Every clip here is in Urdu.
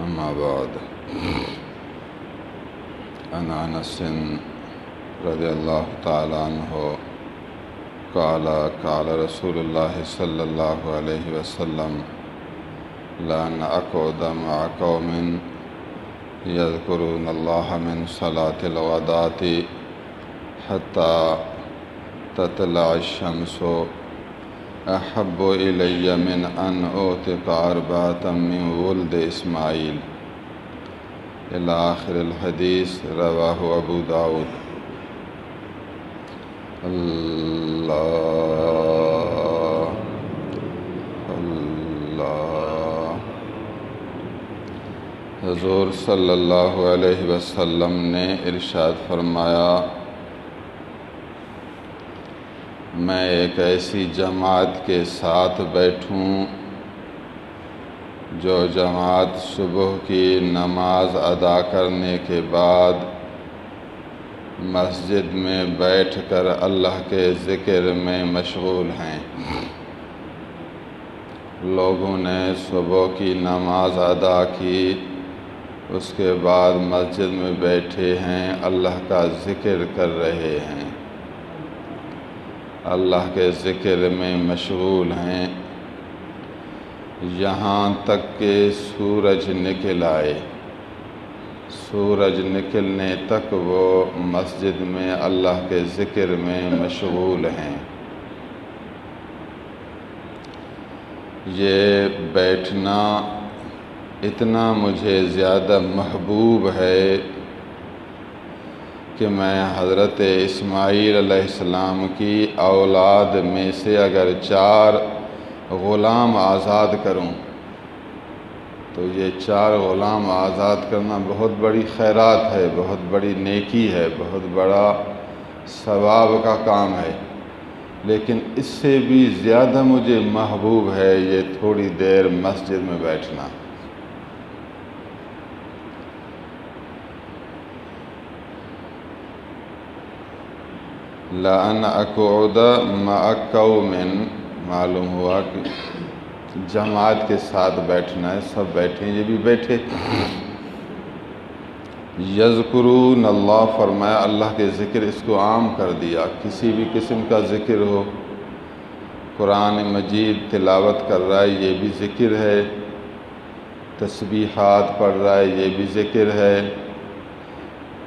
أما بعد عن أنس رضي الله تعالى عنه قال رسول الله صلى الله عليه وسلم لأن أقعد مع قوم يذكرون الله من صلاة الغداة حتى تطلع الشمس أحب إلي من أن أعتق 4 من ولد إسماعيل إلى آخر الحديث. رواه أبو داود. اللہ اللہ حضور صلی اللہ علیہ وسلم نے ارشاد فرمایا، میں ایک ایسی جماعت کے ساتھ بیٹھوں جو جماعت صبح کی نماز ادا کرنے کے بعد مسجد میں بیٹھ کر اللہ کے ذکر میں مشغول ہیں۔ لوگوں نے صبح کی نماز ادا کی، اس کے بعد مسجد میں بیٹھے ہیں، اللہ کا ذکر کر رہے ہیں، اللہ کے ذکر میں مشغول ہیں یہاں تک کہ سورج نکل آئے۔ سورج نکلنے تک وہ مسجد میں اللہ کے ذکر میں مشغول ہیں۔ یہ بیٹھنا اتنا مجھے زیادہ محبوب ہے کہ میں حضرت اسماعیل علیہ السلام کی اولاد میں سے اگر 4 غلام آزاد کروں تو یہ 4 غلام آزاد کرنا بہت بڑی خیرات ہے، بہت بڑی نیکی ہے، بہت بڑا ثواب کا کام ہے، لیکن اس سے بھی زیادہ مجھے محبوب ہے یہ تھوڑی دیر مسجد میں بیٹھنا۔ لَأَنْ أَقْعُدَ مَعَ قَوْمٍ، معلوم ہوا کہ جماعت کے ساتھ بیٹھنا ہے، سب بیٹھے، یہ بھی بیٹھے۔ یذکرون اللہ، فرمایا اللہ کے ذکر، اس کو عام کر دیا، کسی بھی قسم کا ذکر ہو، قرآن مجید تلاوت کر رہا ہے یہ بھی ذکر ہے، تسبیحات پڑھ رہا ہے یہ بھی ذکر ہے،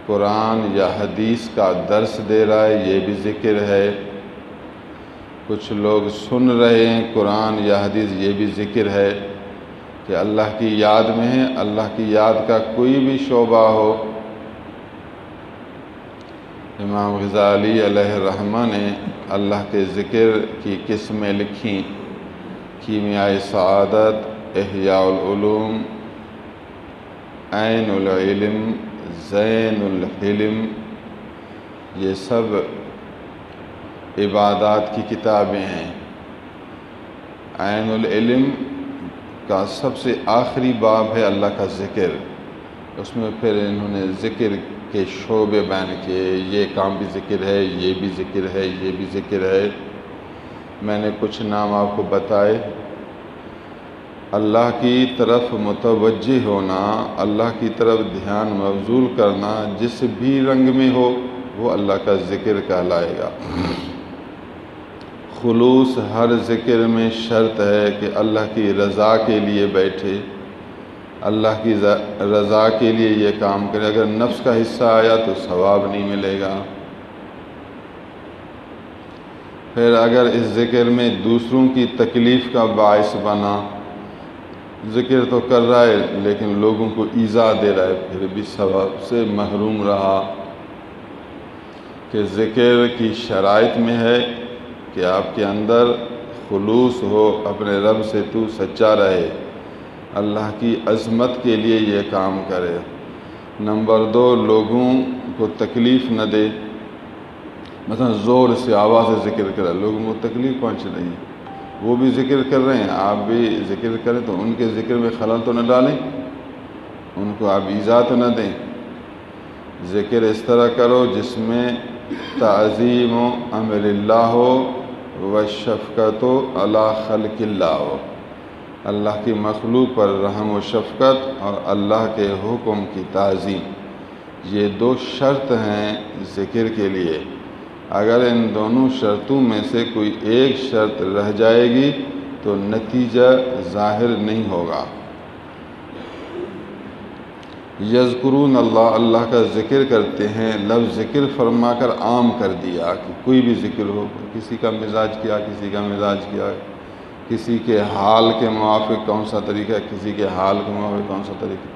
قرآن یا حدیث کا درس دے رہا ہے یہ بھی ذکر ہے، کچھ لوگ سن رہے ہیں قرآن یا حدیث یہ بھی ذکر ہے کہ اللہ کی یاد میں ہے۔ اللہ کی یاد کا کوئی بھی شعبہ ہو، امام غزالی علیہ الرحمہ نے اللہ کے ذکر کی قسمیں لکھیں، کیمیاء سعادت، احیاء العلوم، عین العلم، زین الحلم، یہ سب عبادات کی کتابیں ہیں۔ عین العلم کا سب سے آخری باب ہے اللہ کا ذکر، اس میں پھر انہوں نے ذکر کے شعبے بیان کیے، یہ کام بھی ذکر ہے، یہ بھی ذکر ہے، یہ بھی ذکر ہے۔ میں نے کچھ نام آپ کو بتائے۔ اللہ کی طرف متوجہ ہونا، اللہ کی طرف دھیان مبذول کرنا، جس بھی رنگ میں ہو وہ اللہ کا ذکر کہلائے گا۔ خلوص ہر ذکر میں شرط ہے کہ اللہ کی رضا کے لیے بیٹھے، اللہ کی رضا کے لیے یہ کام کرے۔ اگر نفس کا حصہ آیا تو ثواب نہیں ملے گا۔ پھر اگر اس ذکر میں دوسروں کی تکلیف کا باعث بنا، ذکر تو کر رہا ہے لیکن لوگوں کو ایذا دے رہا ہے، پھر بھی ثواب سے محروم رہا۔ کہ ذکر کی شرائط میں ہے کہ آپ کے اندر خلوص ہو، اپنے رب سے تو سچا رہے، اللہ کی عظمت کے لیے یہ کام کرے۔ نمبر 2، لوگوں کو تکلیف نہ دے، مثلا زور سے آواز سے ذکر کرے، لوگوں کو تکلیف پہنچ رہی ہے، وہ بھی ذکر کر رہے ہیں، آپ بھی ذکر کریں تو ان کے ذکر میں خلل تو نہ ڈالیں، ان کو آپ ایذا تو نہ دیں۔ ذکر اس طرح کرو جس میں تعظیم و امر اللہ ہو و شفقت و علی خلق اللہ ہو، اللہ کی مخلوق پر رحم و شفقت اور اللہ کے حکم کی تعظیم، یہ 2 شرط ہیں ذکر کے لیے۔ اگر ان دونوں شرطوں میں سے کوئی ایک شرط رہ جائے گی تو نتیجہ ظاہر نہیں ہوگا۔ یذکرون اللہ کا ذکر کرتے ہیں، لفظ ذکر فرما کر عام کر دیا کہ کوئی بھی ذکر ہو، کسی کا مزاج کیا، کسی کا مزاج کیا، کسی کے حال کے موافق کون سا طریقہ، کسی کے حال کے موافق کون سا طریقہ۔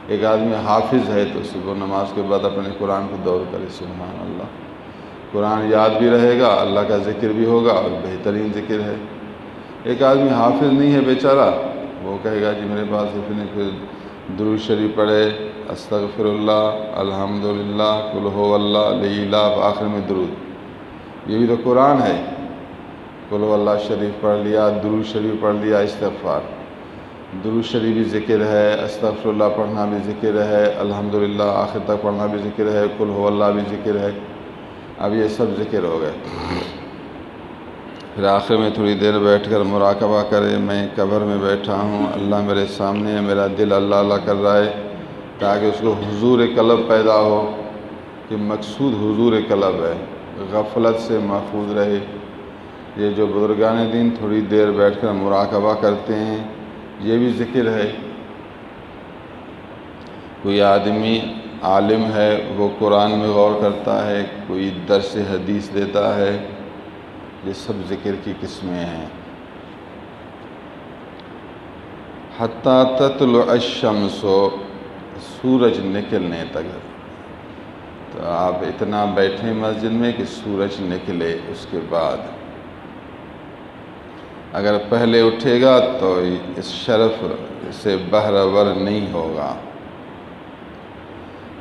ایک آدمی حافظ ہے تو صبح نماز کے بعد اپنے قرآن کو دور کرے، سبحان اللہ، قرآن یاد بھی رہے گا، اللہ کا ذکر بھی ہوگا اور بہترین ذکر ہے۔ ایک آدمی حافظ نہیں ہے بیچارہ، وہ کہے گا جی میرے پاس اتنے، پھر درود شریف پڑھے، استغفر اللہ، الحمدللہ، قل هو اللہ، لا الہ، آخر میں درود، یہ بھی تو قرآن ہے۔ قل هو اللہ شریف پڑھ لیا، درود شریف پڑھ لیا، استغفار، درود شریف بھی ذکر ہے، استغفر اللہ پڑھنا بھی ذکر ہے، الحمدللہ آخر تک پڑھنا بھی ذکر ہے، قل هو اللہ بھی ذکر ہے۔ اب یہ سب ذکر ہو گئے، پھر آخر میں تھوڑی دیر بیٹھ کر مراقبہ کرے، میں قبر میں بیٹھا ہوں، اللہ میرے سامنے ہے، میرا دل اللہ اللہ کر رہا ہے، تاکہ اس کو حضور قلب پیدا ہو کہ مقصود حضور قلب ہے، غفلت سے محفوظ رہے۔ یہ جو بزرگان دین تھوڑی دیر بیٹھ کر مراقبہ کرتے ہیں، یہ بھی ذکر ہے۔ کوئی آدمی عالم ہے، وہ قرآن میں غور کرتا ہے، کوئی درس حدیث دیتا ہے، یہ سب ذکر کی قسمیں ہیں۔ حتیٰ تطلع الشمس، سورج نکلنے تک، تو آپ اتنا بیٹھیں مسجد میں کہ سورج نکلے، اس کے بعد اگر پہلے اٹھے گا تو اس شرف سے بہرور نہیں ہوگا۔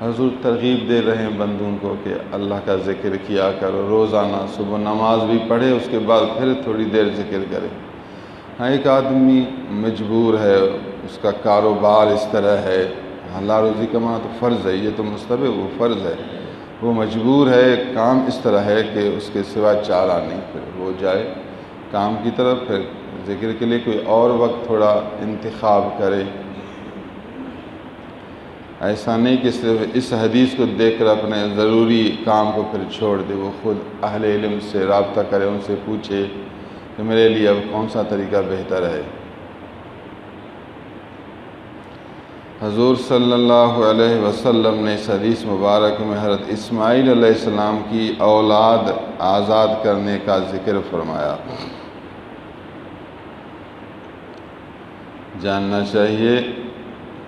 حضور ترغیب دے رہے ہیں بندوں کو کہ اللہ کا ذکر کیا کرو، روزانہ صبح نماز بھی پڑھے، اس کے بعد پھر تھوڑی دیر ذکر کرے۔ ہاں ایک آدمی مجبور ہے، اس کا کاروبار اس طرح ہے، حلال روزی کمانا تو فرض ہے، یہ تو مستحب، وہ فرض ہے، وہ مجبور ہے، کام اس طرح ہے کہ اس کے سوا چارہ نہیں، پھر وہ جائے کام کی طرف، پھر ذکر کے لیے کوئی اور وقت تھوڑا انتخاب کرے۔ ایسا نہیں کہ صرف اس حدیث کو دیکھ کر اپنے ضروری کام کو پھر چھوڑ دے، وہ خود اہل علم سے رابطہ کرے، ان سے پوچھے کہ میرے لیے اب کون سا طریقہ بہتر ہے۔ حضور صلی اللہ علیہ وسلم نے اس حدیث مبارک میں حضرت اسماعیل علیہ السلام کی اولاد آزاد کرنے کا ذکر فرمایا۔ جاننا چاہیے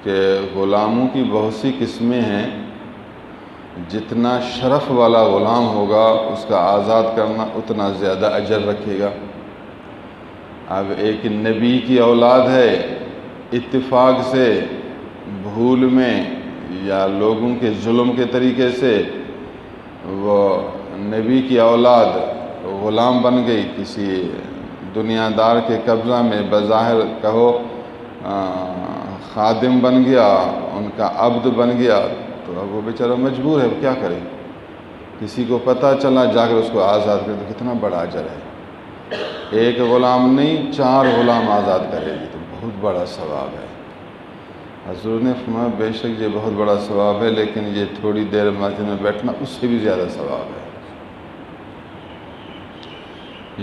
کہ غلاموں کی بہت سی قسمیں ہیں، جتنا شرف والا غلام ہوگا اس کا آزاد کرنا اتنا زیادہ اجر رکھے گا۔ اب ایک نبی کی اولاد ہے، اتفاق سے، بھول میں یا لوگوں کے ظلم کے طریقے سے وہ نبی کی اولاد غلام بن گئی، کسی دنیا دار کے قبضہ میں، بظاہر کہو خادم بن گیا، ان کا عبد بن گیا، تو اب وہ بیچارہ مجبور ہے، وہ کیا کرے؟ کسی کو پتہ چلا، جا کر اس کو آزاد کرے تو کتنا بڑا اجر ہے۔ ایک غلام نہیں، 4 غلام آزاد کرے گی تو بہت بڑا ثواب ہے۔ حضور نے فرمایا بے شک یہ بہت بڑا ثواب ہے، لیکن یہ تھوڑی دیر مسجد میں بیٹھنا اس سے بھی زیادہ ثواب ہے۔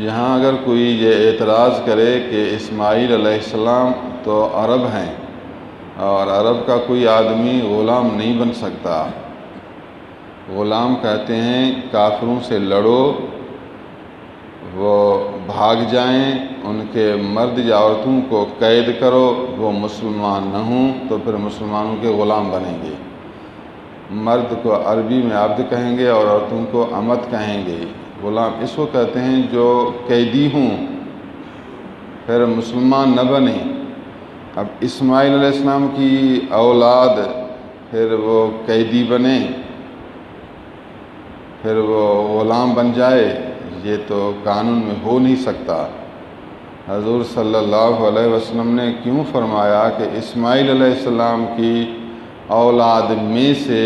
یہاں اگر کوئی یہ اعتراض کرے کہ اسماعیل علیہ السلام تو عرب ہیں اور عرب کا کوئی آدمی غلام نہیں بن سکتا، غلام کہتے ہیں کافروں سے لڑو، وہ بھاگ جائیں، ان کے مرد یا عورتوں کو قید کرو، وہ مسلمان نہ ہوں تو پھر مسلمانوں کے غلام بنیں گے۔ مرد کو عربی میں عبد کہیں گے اور عورتوں کو امت کہیں گے۔ غلام اس کو کہتے ہیں جو قیدی ہوں، پھر مسلمان نہ بنیں۔ اب اسماعیل علیہ السلام کی اولاد پھر وہ قیدی بنے، پھر وہ غلام بن جائے، یہ تو قانون میں ہو نہیں سکتا۔ حضور صلی اللہ علیہ وسلم نے کیوں فرمایا کہ اسماعیل علیہ السلام کی اولاد میں سے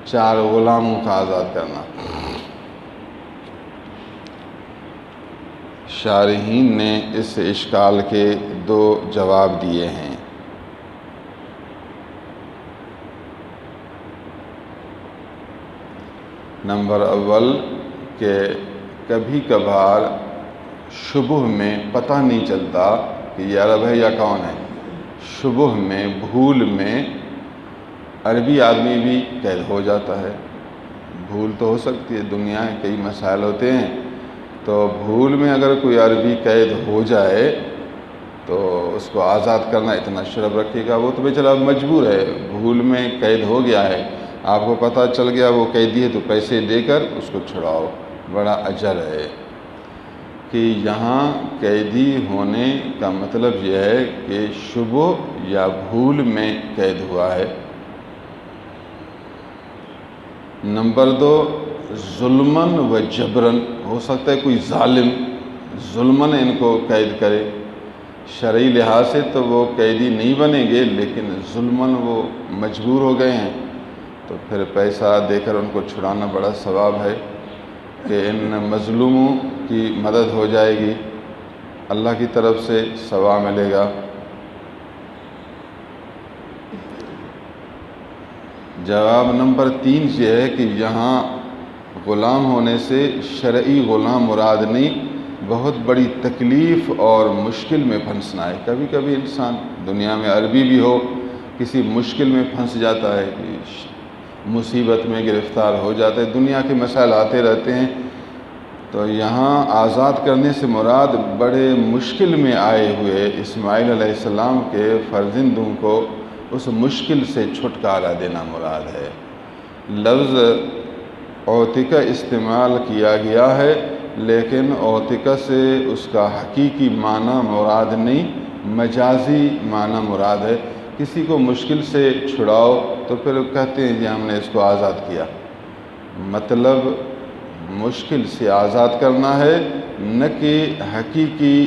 4 غلاموں کا آزاد کرنا؟ شارحین نے اس اشکال کے دو جواب دیے ہیں۔ نمبر اول کہ کبھی کبھار شبہ میں پتہ نہیں چلتا کہ یہ عرب ہے یا کون ہے، شبہ میں بھول میں عربی آدمی بھی قید ہو جاتا ہے۔ بھول تو ہو سکتی ہے، دنیا میں کئی مسائل ہوتے ہیں، تو بھول میں اگر کوئی عربی قید ہو جائے تو اس کو آزاد کرنا اتنا شرف رکھے گا، وہ تو بیچارہ مجبور ہے، بھول میں قید ہو گیا ہے، آپ کو پتہ چل گیا وہ قیدی ہے تو پیسے دے کر اس کو چھڑاؤ، بڑا اجر ہے۔ کہ یہاں قیدی ہونے کا مطلب یہ ہے کہ شبہ یا بھول میں قید ہوا ہے۔ نمبر دو، ظلماً و جبراً، ہو سکتا ہے کوئی ظالم ظلماً ان کو قید کرے، شرعی لحاظ سے تو وہ قیدی نہیں بنیں گے، لیکن ظلماً وہ مجبور ہو گئے ہیں، تو پھر پیسہ دے کر ان کو چھڑانا بڑا ثواب ہے کہ ان مظلوموں کی مدد ہو جائے گی، اللہ کی طرف سے ثواب ملے گا۔ جواب نمبر 3 یہ ہے کہ یہاں غلام ہونے سے شرعی غلام مراد نہیں، بہت بڑی تکلیف اور مشکل میں پھنسنا ہے۔ کبھی کبھی انسان دنیا میں عربی بھی ہو، کسی مشکل میں پھنس جاتا ہے، مصیبت میں گرفتار ہو جاتا ہے، دنیا کے مسائل آتے رہتے ہیں، تو یہاں آزاد کرنے سے مراد بڑے مشکل میں آئے ہوئے اسماعیل علیہ السلام کے فرزندوں کو اس مشکل سے چھٹکارا دینا مراد ہے۔ لفظ اوتقہ استعمال کیا گیا ہے، لیکن اوتقہ سے اس کا حقیقی معنی مراد نہیں، مجازی معنی مراد ہے۔ کسی کو مشکل سے چھڑاؤ تو پھر کہتے ہیں جی ہم نے اس کو آزاد کیا، مطلب مشکل سے آزاد کرنا ہے، نہ کہ حقیقی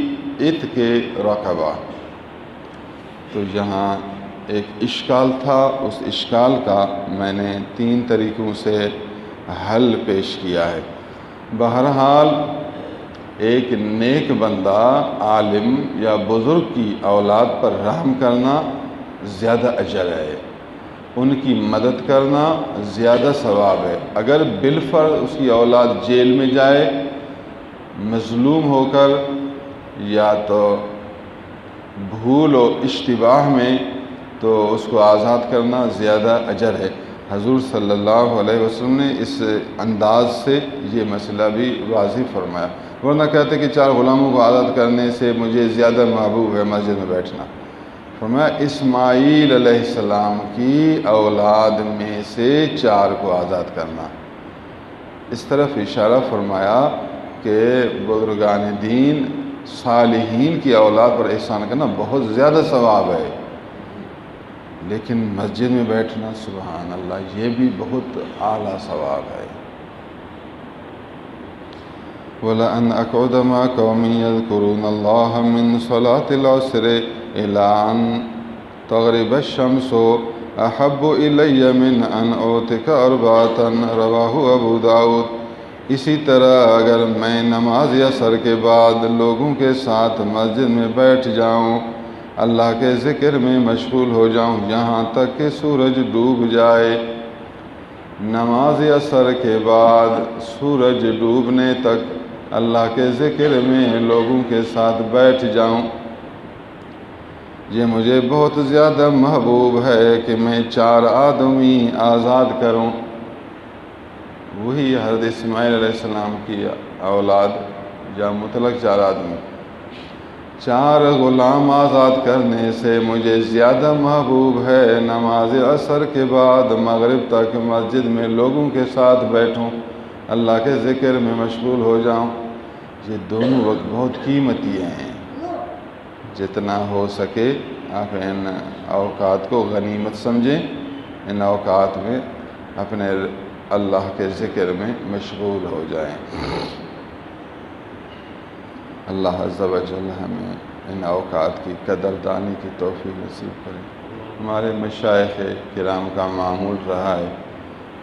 عتق کے رقبہ۔ تو یہاں ایک اشکال تھا، اس اشکال کا میں نے 3 طریقوں سے حل پیش کیا ہے۔ بہرحال ایک نیک بندہ عالم یا بزرگ کی اولاد پر رحم کرنا زیادہ اجر ہے، ان کی مدد کرنا زیادہ ثواب ہے۔ اگر بالفرض اس کی اولاد جیل میں جائے مظلوم ہو کر، یا تو بھول و اشتباہ میں، تو اس کو آزاد کرنا زیادہ اجر ہے۔ حضور صلی اللہ علیہ وسلم نے اس انداز سے یہ مسئلہ بھی واضح فرمایا، ورنہ کہتے کہ 4 غلاموں کو آزاد کرنے سے مجھے زیادہ محبوب ہے مسجد میں بیٹھنا۔ فرمایا اسماعیل علیہ السلام کی اولاد میں سے 4 کو آزاد کرنا۔ اس طرف اشارہ فرمایا کہ بزرگان دین صالحین کی اولاد پر احسان کرنا بہت زیادہ ثواب ہے، لیکن مسجد میں بیٹھنا سبحان اللہ یہ بھی بہت اعلیٰ ثواب ہے۔ وَلَأَنْ أَقْعُدَ مَعَ قَوْمٍ يَذْكُرُونَ اللَّهَ مِنْ صَلَاةِ الْعَصْرِ إِلَىٰ أَنْ تَغْرِبَ الشَّمْسُ أَحَبُّ إِلَيَّ مِنْ أَنْ أُوتِكَ 4 رواہ ابو داؤد۔ اسی طرح اگر میں نماز عصر کے بعد لوگوں کے ساتھ مسجد میں بیٹھ جاؤں، اللہ کے ذکر میں مشغول ہو جاؤں یہاں تک کہ سورج ڈوب جائے، نماز عصر کے بعد سورج ڈوبنے تک اللہ کے ذکر میں لوگوں کے ساتھ بیٹھ جاؤں، یہ مجھے بہت زیادہ محبوب ہے کہ میں 4 آدمی آزاد کروں۔ وہی حضرت اسماعیل علیہ السلام کی اولاد یا مطلق 4 آدمی، 4 غلام آزاد کرنے سے مجھے زیادہ محبوب ہے نماز عصر کے بعد مغرب تک مسجد میں لوگوں کے ساتھ بیٹھوں، اللہ کے ذکر میں مشغول ہو جاؤں۔ یہ دونوں وقت بہت قیمتی ہیں، جتنا ہو سکے آپ ان اوقات کو غنیمت سمجھیں، ان اوقات میں اپنے اللہ کے ذکر میں مشغول ہو جائیں۔ اللہ عز و جل ہمیں ان اوقات کی قدردانی کی توفیق نصیب کرے۔ ہمارے مشائخ کرام کا معمول رہا ہے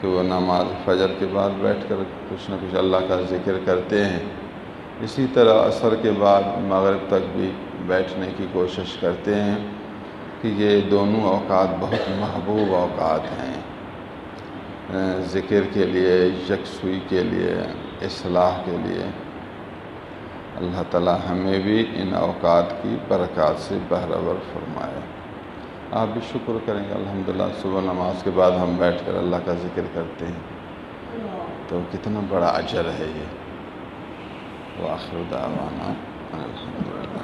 کہ وہ نماز فجر کے بعد بیٹھ کر کچھ نہ کچھ اللہ کا ذکر کرتے ہیں، اسی طرح عصر کے بعد مغرب تک بھی بیٹھنے کی کوشش کرتے ہیں کہ یہ دونوں اوقات بہت محبوب اوقات ہیں ذکر کے لیے، یکسوئی کے لیے، اصلاح کے لیے۔ اللہ تعالی ہمیں بھی ان اوقات کی برکات سے بہرور فرمائے۔ آپ بھی شکر کریں گے الحمدللہ صبح نماز کے بعد ہم بیٹھ کر اللہ کا ذکر کرتے ہیں تو کتنا بڑا اجر ہے یہ۔ وآخر دعوانا الحمدللہ۔